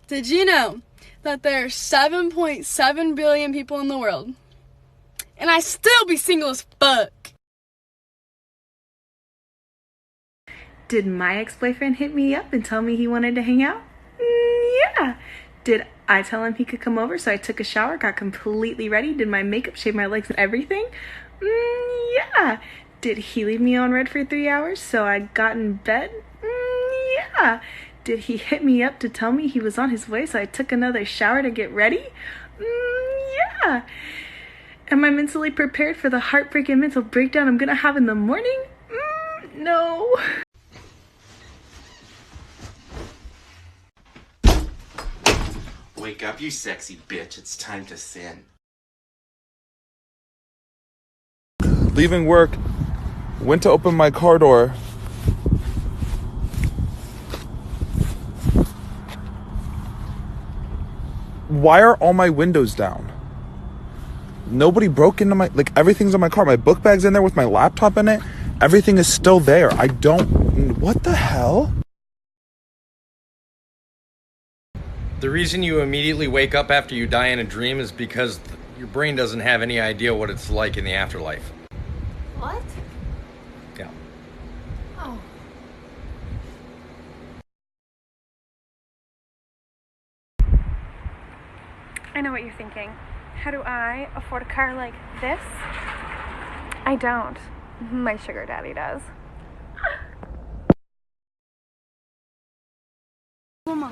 Did you know that there are 7.7 billion people in the world? And I still be single as fuck. Did my ex-boyfriend hit me up and tell me he wanted to hang out? Yeah. Did I tell him he could come over, so I took a shower, got completely ready, did my makeup, shaved my legs and everything? Yeah. Did he leave me on red for 3 hours, so I got in bed? Yeah. Did he hit me up to tell me he was on his way, so I took another shower to get ready? Yeah. Am I mentally prepared for the heartbreaking mental breakdown I'm gonna have in the morning? No. Wake up, you sexy bitch. It's time to sin. Leaving work, went to open my car door. Why are all my windows down? Nobody broke into my, everything's in my car. My book bag's in there with my laptop in it. Everything is still there. What the hell? The reason you immediately wake up after you die in a dream is because your brain doesn't have any idea what it's like in the afterlife. What? Yeah. Oh. I know what you're thinking. How do I afford a car like this? I don't. My sugar daddy does. Mama.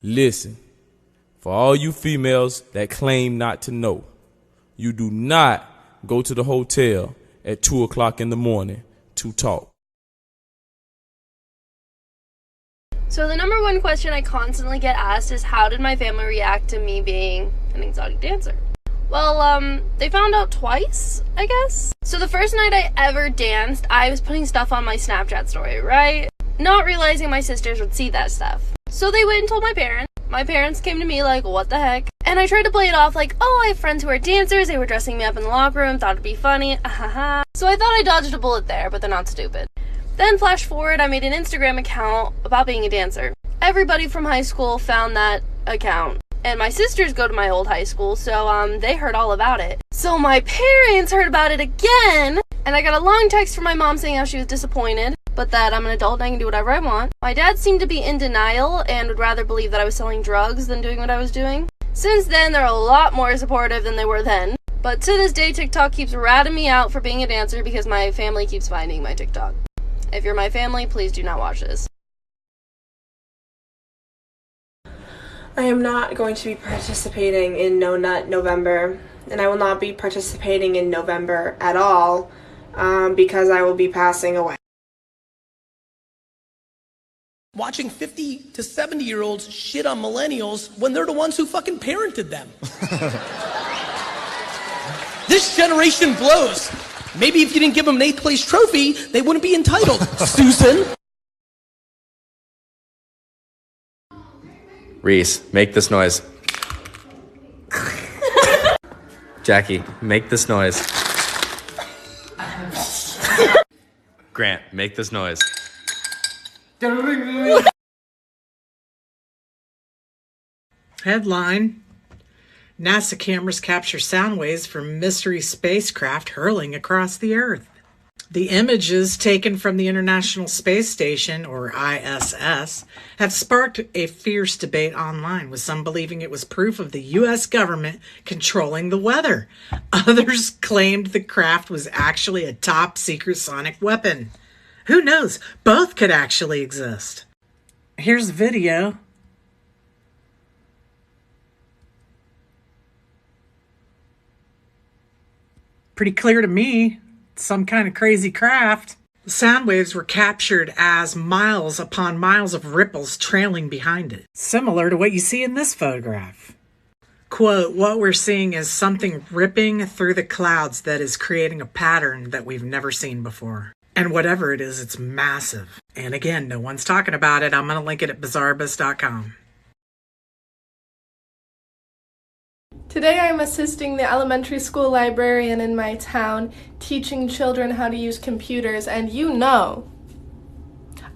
Listen, for all you females that claim not to know, you do not go to the hotel at 2 o'clock in the morning to talk. So the number one question I constantly get asked is, how did my family react to me being an exotic dancer? Well, they found out twice, I guess. So the first night I ever danced, I was putting stuff on my Snapchat story, right? Not realizing my sisters would see that stuff. So they went and told my parents. My parents came to me like, what the heck? And I tried to play it off like, oh, I have friends who are dancers, they were dressing me up in the locker room, thought it'd be funny, So I thought I dodged a bullet there, but they're not stupid. Then flash forward, I made an Instagram account about being a dancer. Everybody from high school found that account. And my sisters go to my old high school, so they heard all about it. So my parents heard about it again, and I got a long text from my mom saying how she was disappointed, but that I'm an adult and I can do whatever I want. My dad seemed to be in denial and would rather believe that I was selling drugs than doing what I was doing. Since then, they're a lot more supportive than they were then. But to this day, TikTok keeps ratting me out for being a dancer because my family keeps finding my TikTok. If you're my family, please do not watch this. I am not going to be participating in No Nut November, and I will not be participating in November at all because I will be passing away. Watching 50 to 70-year-olds shit on millennials when they're the ones who fucking parented them. This generation blows. Maybe if you didn't give them an 8th place trophy, they wouldn't be entitled. Susan? Reese, make this noise. Jackie, make this noise. Grant, make this noise. Headline: NASA cameras capture sound waves from mystery spacecraft hurling across the Earth. The images taken from the International Space Station, or ISS, have sparked a fierce debate online, with some believing it was proof of the U.S. government controlling the weather. Others claimed the craft was actually a top-secret sonic weapon. Who knows? Both could actually exist. Here's video. Pretty clear to me. Some kind of crazy craft. The sound waves were captured as miles upon miles of ripples trailing behind it, similar to what you see in this photograph. Quote, what we're seeing is something ripping through the clouds that is creating a pattern that we've never seen before. And whatever it is, it's massive. And again, no one's talking about it. I'm going to link it at bizarrebus.com. Today I'm assisting the elementary school librarian in my town, teaching children how to use computers, and you know,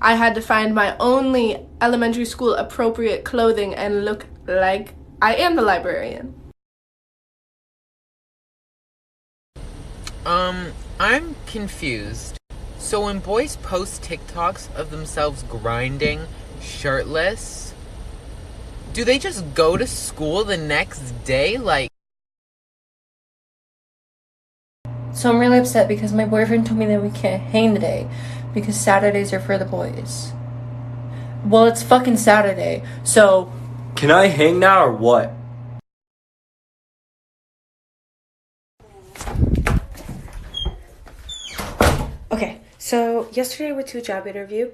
I had to find my only elementary school appropriate clothing and look like I am the librarian. I'm confused. So when boys post TikToks of themselves grinding, shirtless, do they just go to school the next day? Like, so I'm really upset because my boyfriend told me that we can't hang today because Saturdays are for the boys. Well, it's fucking Saturday, so... Can I hang now or what? Okay, so yesterday I went to a job interview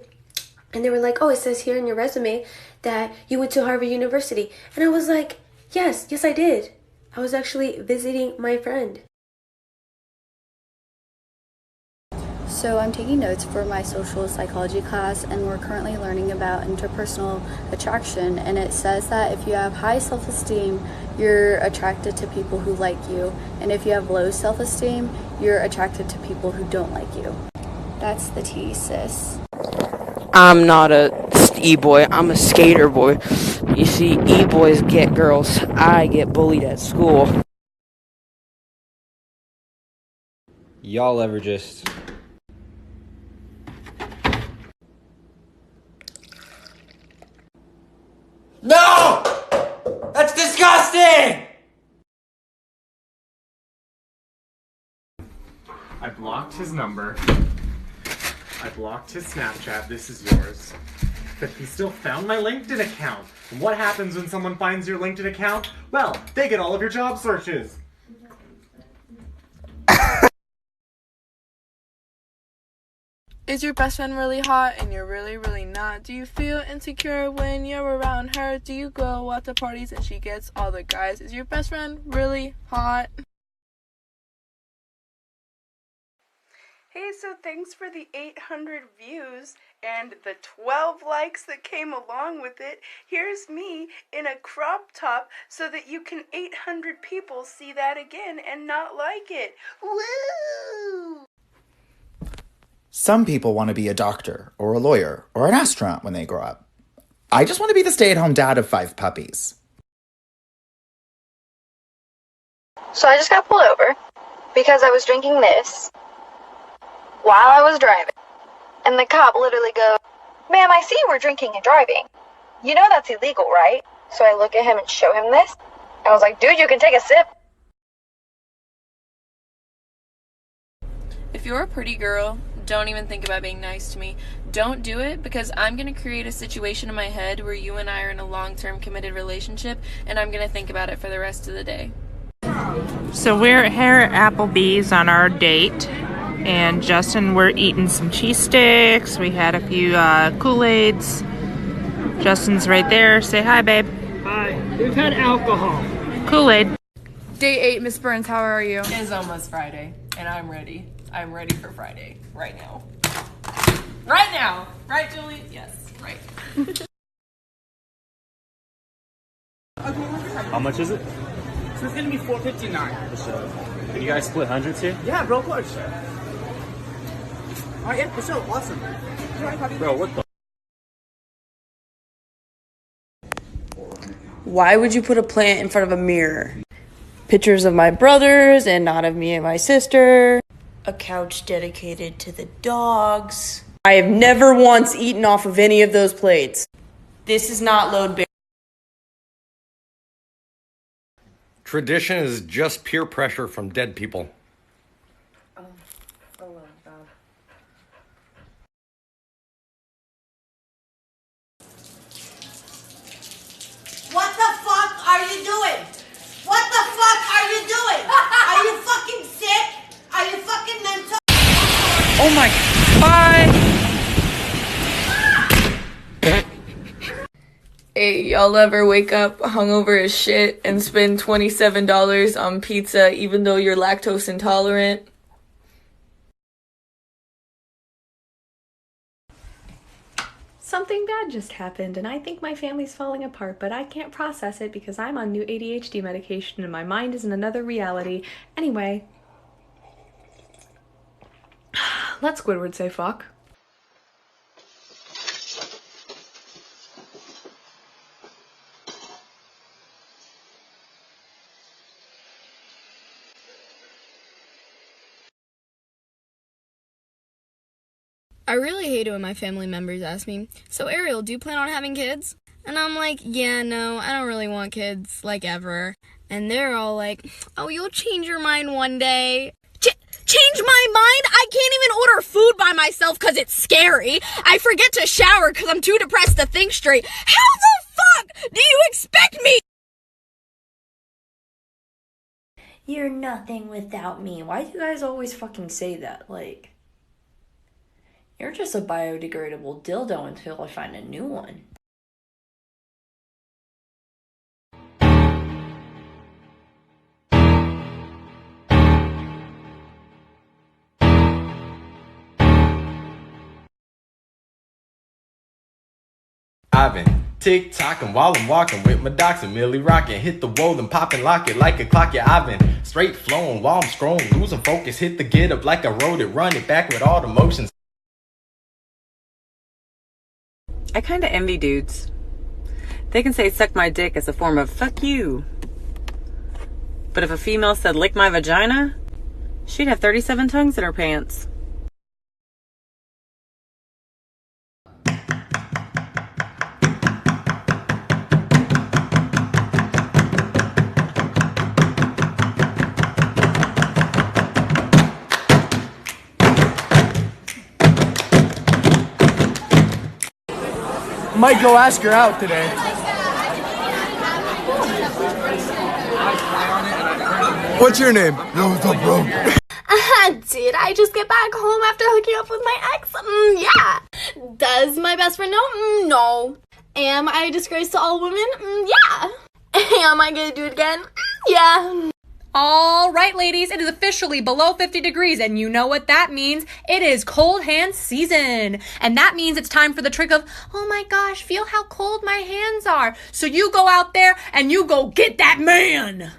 and they were like, oh, it says here in your resume that you went to Harvard University. And I was like, yes, I did. I was actually visiting my friend. So I'm taking notes for my social psychology class, and we're currently learning about interpersonal attraction, and it says that if you have high self-esteem, you're attracted to people who like you, and if you have low self-esteem, you're attracted to people who don't like you. That's the tea, sis. I'm not a e-boy, I'm a skater boy. You see, e-boys get girls. I get bullied at school. Y'all ever just... No! That's disgusting! I blocked his number. I blocked his Snapchat. This is yours. But he still found my LinkedIn account. And what happens when someone finds your LinkedIn account? Well, they get all of your job searches. Is your best friend really hot and you're really not? Do you feel insecure when you're around her? Do you go out to parties and she gets all the guys? Is your best friend really hot? Hey, so thanks for the 800 views and the 12 likes that came along with it. Here's me in a crop top so that you can 800 people see that again and not like it. Woo! Some people want to be a doctor or a lawyer or an astronaut when they grow up. I just want to be the stay-at-home dad of 5 puppies. So I just got pulled over because I was drinking this while I was driving. And the cop literally goes, "Ma'am, I see you were drinking and driving. You know that's illegal, right?" So I look at him and show him this. I was like, "Dude, you can take a sip." If you're a pretty girl, don't even think about being nice to me. Don't do it, because I'm going to create a situation in my head where you and I are in a long-term committed relationship, and I'm going to think about it for the rest of the day. So we're here at Applebee's on our date, and Justin, we're eating some cheese sticks. We had a few Kool-Aids. Justin's right there. Say hi, babe. Hi. We've had alcohol. Kool-Aid. Day 8, Miss Burns, how are you? It's almost Friday, and I'm ready. I'm ready for Friday. Right now. Right now! Right, Julie? Yes, right. How much is it? So it's gonna be $4.59. For sure. Can you guys split hundreds here? Yeah, bro, of course. Alright, yeah, for sure. Awesome. Bro, what the? Why would you put a plant in front of a mirror? Pictures of my brothers and not of me and my sister. A couch dedicated to the dogs. I have never once eaten off of any of those plates. This is not load bearing. Tradition is just peer pressure from dead people. Oh my God. What the fuck are you doing? What the fuck are you doing? Are you fucking sick? Are you fucking mental? Oh my, bye. Hey, y'all ever wake up hungover as shit and spend $27 on pizza even though you're lactose intolerant? Something bad just happened, and I think my family's falling apart, but I can't process it because I'm on new ADHD medication and my mind is in another reality. Anyway, let Squidward say fuck. I really hate it when my family members ask me, "So Ariel, do you plan on having kids?" And I'm like, "Yeah, no, I don't really want kids, like ever." And they're all like, "Oh, you'll change your mind one day." Change my mind? I can't even order food by myself because it's scary. I forget to shower because I'm too depressed to think straight. How the fuck do you expect me? You're nothing without me. Why do you guys always fucking say that? Like, you're just a biodegradable dildo until I find a new one. I've been tick-tocking while I'm walking with my docs and Millie rocking. Hit the wall and pop and lock it like a clock. Yeah, I've been straight flowing while I'm scrolling, losing focus. Hit the get up like I wrote it, run it back with all the motions. I kinda envy dudes. They can say suck my dick as a form of fuck you. But if a female said lick my vagina, she'd have 37 tongues in her pants. Might go ask her out today. What's your name? Yo, what's up, bro? Did I just get back home after hooking up with my ex? Yeah. Does my best friend know? No. Am I a disgrace to all women? Yeah. Am I gonna do it again? Yeah. All right, ladies, it is officially below 50 degrees, and you know what that means. It is cold hand season. And that means it's time for the trick of, oh my gosh, feel how cold my hands are. So you go out there and you go get that man.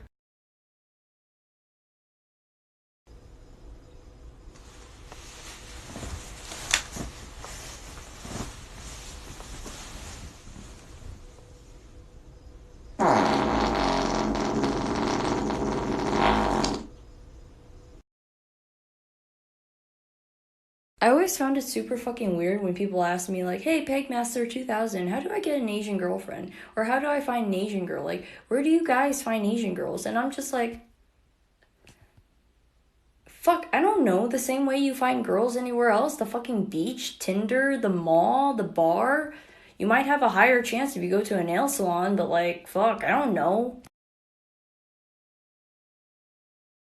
I always found it super fucking weird when people ask me like, hey, Pegmaster 2000, how do I get an Asian girlfriend? Or how do I find an Asian girl? Like, where do you guys find Asian girls? And I'm just like, fuck, I don't know. The same way you find girls anywhere else. The fucking beach, Tinder, the mall, the bar. You might have a higher chance if you go to a nail salon, but like, fuck, I don't know.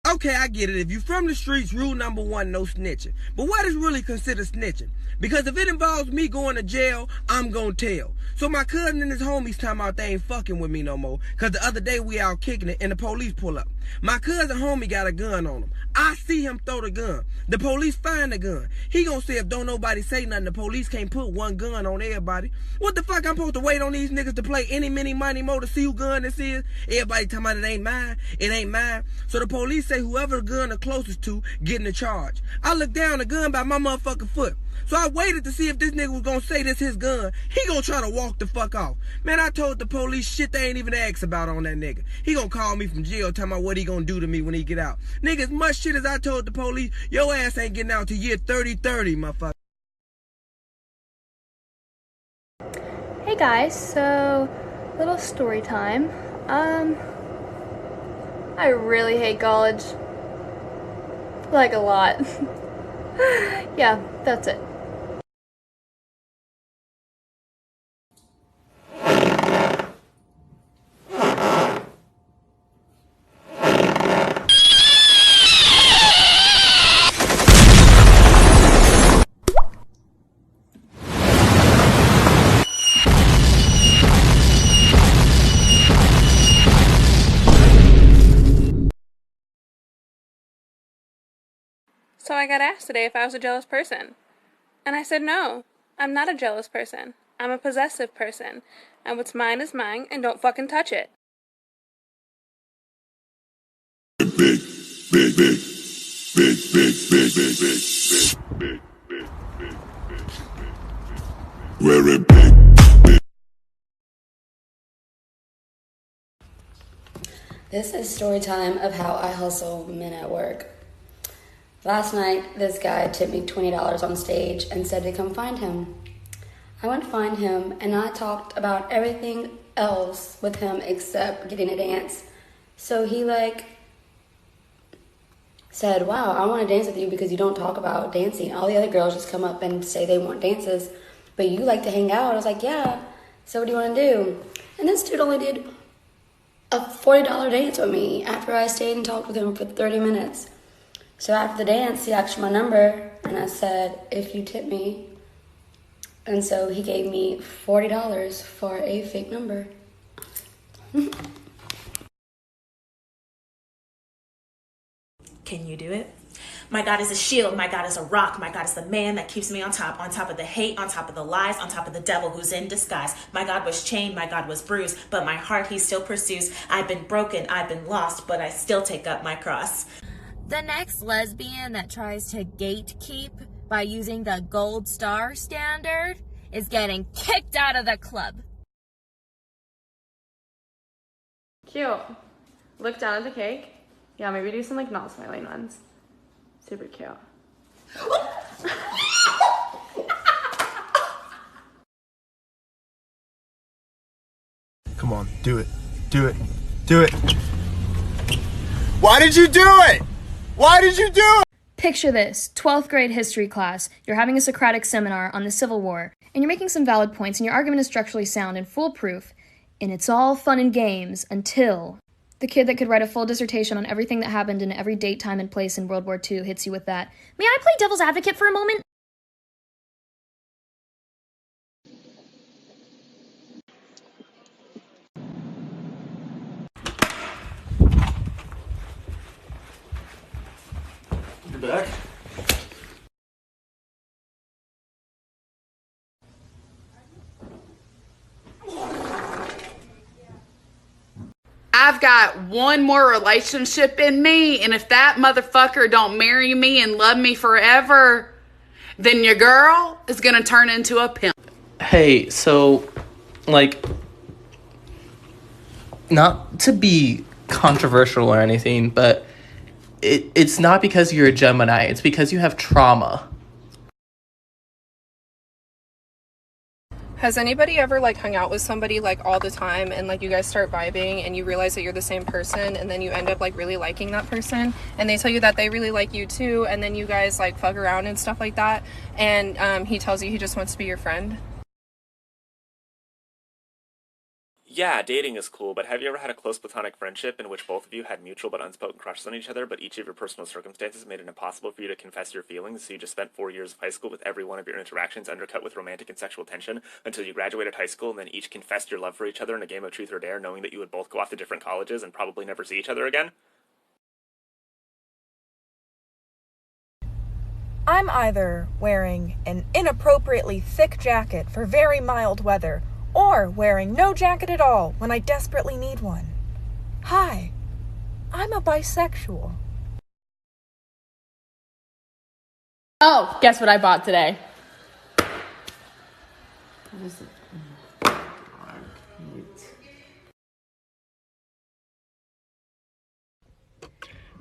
Okay, I get it. If you from the streets, rule number one, no snitching. But what is really considered snitching? Because if it involves me going to jail, I'm gonna tell. So my cousin and his homies talking about they ain't fucking with me no more. Cause the other day we out kicking it and the police pull up. My cousin homie got a gun on him. I see him throw the gun. The police find the gun. He gonna say if don't nobody say nothing, the police can't put one gun on everybody. What the fuck I'm supposed to wait on these niggas to play any, mini, money, mo to see who gun this is? Everybody talking about it ain't mine. It ain't mine. So the police say whoever the gun the closest to getting the charge. I look down, the gun by my motherfucking foot. So I waited to see if this nigga was gonna say this his gun. He gonna try to walk the fuck off. Man, I told the police shit they ain't even asked about on that nigga. He gonna call me from jail, tell me what he gonna do to me when he get out. Nigga, as much shit as I told the police, your ass ain't getting out till year 3030, motherfucker. Hey guys, so little story time. I really hate college. Like a lot. Yeah, that's it. So I got asked today if I was a jealous person. And I said no, I'm not a jealous person. I'm a possessive person. And what's mine is mine, and don't fucking touch it. This is story time of how I hustle men at work. Last night, this guy tipped me $20 on stage and said to come find him. I went to find him, and I talked about everything else with him except getting a dance. So he said, wow, I want to dance with you because you don't talk about dancing. All the other girls just come up and say they want dances, but you like to hang out. I was like, yeah, so what do you want to do? And this dude only did a $40 dance with me after I stayed and talked with him for 30 minutes. So after the dance, he asked for my number, and I said, if you tip me. And so he gave me $40 for a fake number. Can you do it? My God is a shield, my God is a rock, my God is the man that keeps me on top of the hate, on top of the lies, on top of the devil who's in disguise. My God was chained, my God was bruised, but my heart he still pursues. I've been broken, I've been lost, but I still take up my cross. The next lesbian that tries to gatekeep by using the gold star standard is getting kicked out of the club. Cute. Look down at the cake. Yeah, maybe do some like not smiling ones. Super cute. Come on, do it. Do it. Do it. Why did you do it? Why did you do it? Picture this, 12th grade history class. You're having a Socratic seminar on the Civil War, and you're making some valid points, and your argument is structurally sound and foolproof, and it's all fun and games until the kid that could write a full dissertation on everything that happened in every date, time, and place in World War II hits you with that. May I play devil's advocate for a moment? You're back. I've got one more relationship in me, and if that motherfucker don't marry me and love me forever, then your girl is gonna turn into a pimp. Hey, so, like, not to be controversial or anything, but it's not because you're a Gemini, it's because you have trauma. Has anybody ever like hung out with somebody like all the time and like you guys start vibing and you realize that you're the same person and then you end up like really liking that person and they tell you that they really like you too and then you guys like fuck around and stuff like that and he tells you he just wants to be your friend? Yeah, dating is cool, but have you ever had a close platonic friendship in which both of you had mutual but unspoken crushes on each other, but each of your personal circumstances made it impossible for you to confess your feelings, so you just spent 4 years of high school with every one of your interactions undercut with romantic and sexual tension until you graduated high school and then each confessed your love for each other in a game of truth or dare, knowing that you would both go off to different colleges and probably never see each other again? I'm either wearing an inappropriately thick jacket for very mild weather, or wearing no jacket at all when I desperately need one. Hi, I'm a bisexual. Oh, guess what I bought today?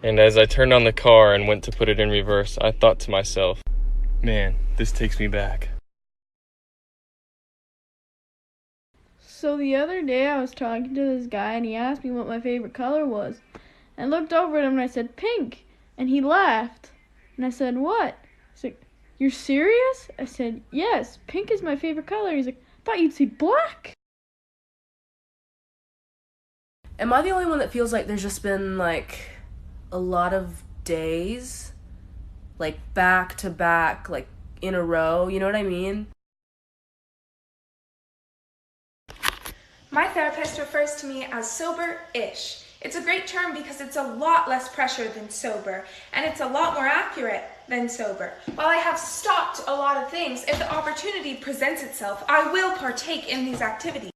And as I turned on the car and went to put it in reverse, I thought to myself, man, this takes me back. So the other day I was talking to this guy and he asked me what my favorite color was. I looked over at him and I said, pink. And he laughed. And I said, what? He's like, you're serious? I said, yes, pink is my favorite color. He's like, I thought you'd say black. Am I the only one that feels like there's just been like a lot of days, like back to back, like in a row, you know what I mean? My therapist refers to me as sober-ish. It's a great term because it's a lot less pressure than sober, and it's a lot more accurate. than sober. While I have stopped a lot of things, if the opportunity presents itself, I will partake in these activities.